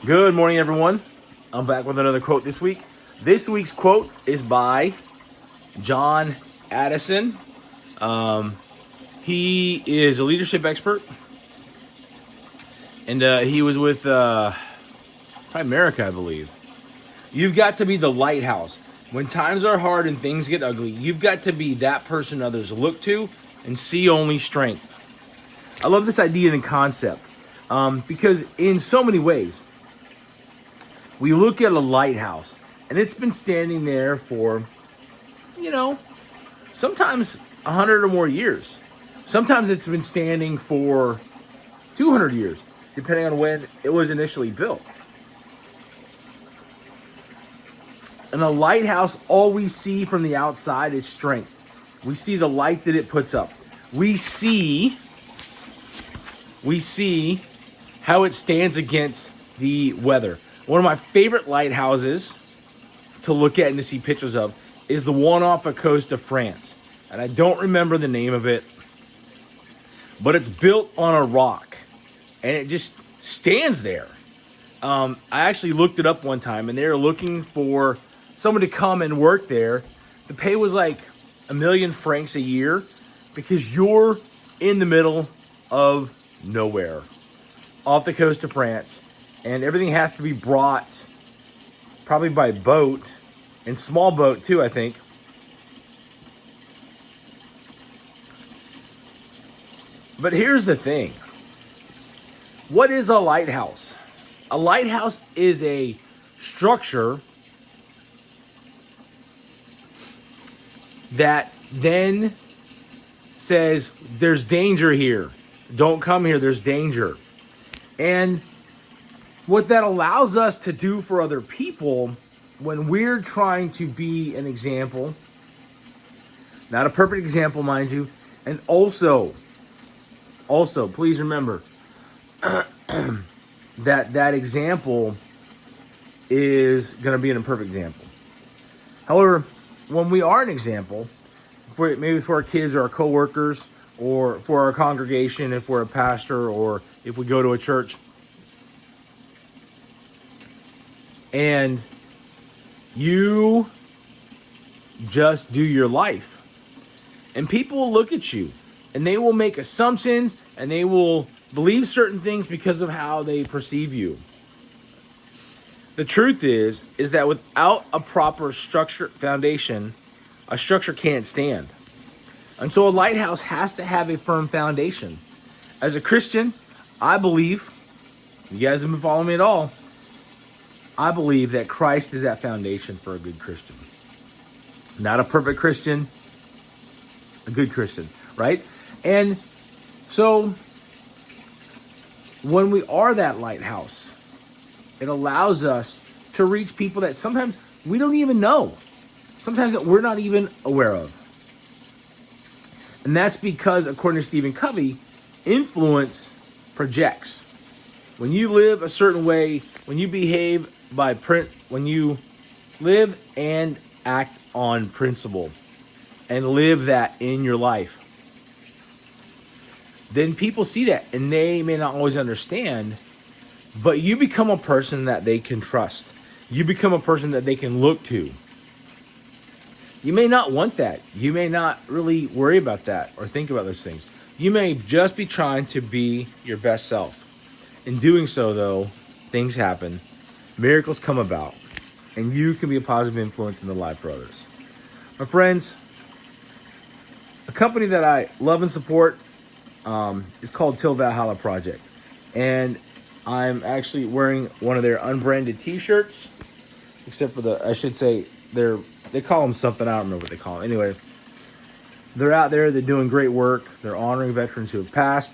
Good morning, everyone. I'm back with another quote this week. This week's quote is by John Addison. He is a leadership expert, and he was with probably America, I believe. You've got to be the lighthouse. When times are hard and things get ugly, you've got to be that person others look to and see only strength. I love this idea and concept because in so many ways, we look at a lighthouse and it's been standing there for, sometimes 100 or more years. Sometimes it's been standing for 200 years, depending on when it was initially built. And a lighthouse, all we see from the outside is strength. We see the light that it puts up. We see how it stands against the weather. One of my favorite lighthouses to look at and to see pictures of is the one off the coast of France. And I don't remember the name of it, but it's built on a rock and it just stands there. I actually looked it up one time and they were looking for someone to come and work there. The pay was like 1,000,000 francs a year because you're in the middle of nowhere off the coast of France, and everything has to be brought probably by boat, and small boat too, I think. But here's the thing. What is a lighthouse? A lighthouse is a structure that then says there's danger here. Don't come here, there's danger. And what that allows us to do for other people when we're trying to be an example, not a perfect example, mind you, and also, please remember that example is going to be an imperfect example. However, when we are an example, maybe for our kids or our coworkers, or for our congregation, if we're a pastor, or if we go to a church, and you just do your life, and people will look at you, and they will make assumptions, and they will believe certain things because of how they perceive you. The truth is that without a proper foundation, a structure can't stand. And so a lighthouse has to have a firm foundation. As a Christian, I believe, you guys have been following me at all, I believe that Christ is that foundation for a good Christian. Not a perfect Christian, a good Christian, right? And so when we are that lighthouse, it allows us to reach people that sometimes we don't even know, sometimes that we're not even aware of. And that's because, according to Stephen Covey, influence projects. When you live a certain way, when you behave when you live and act on principle and live that in your life, then people see that and they may not always understand, but you become a person that they can trust. You become a person that they can look to. You may not want that. You may not really worry about that or think about those things. You may just be trying to be your best self. In doing so, though, things happen. Miracles come about. And you can be a positive influence in the life for others. My friends, a company that I love and support is called Till Valhalla Project. And I'm actually wearing one of their unbranded t-shirts. Except for they call them something, I don't remember what they call them. Anyway, they're out there, they're doing great work. They're honoring veterans who have passed,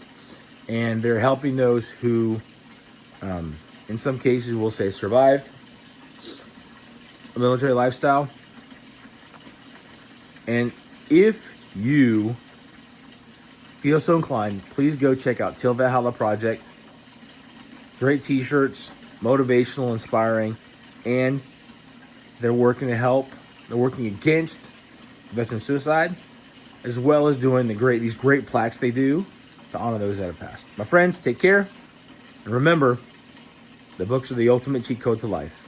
and they're helping those who, in some cases, we'll say survived a military lifestyle. And if you feel so inclined, please go check out Till Valhalla Project. Great t-shirts, motivational, inspiring, and they're working to help. They're working against veteran suicide, as well as doing these great plaques they do to honor those that have passed. My friends, take care. And remember, The books are the ultimate cheat code to life.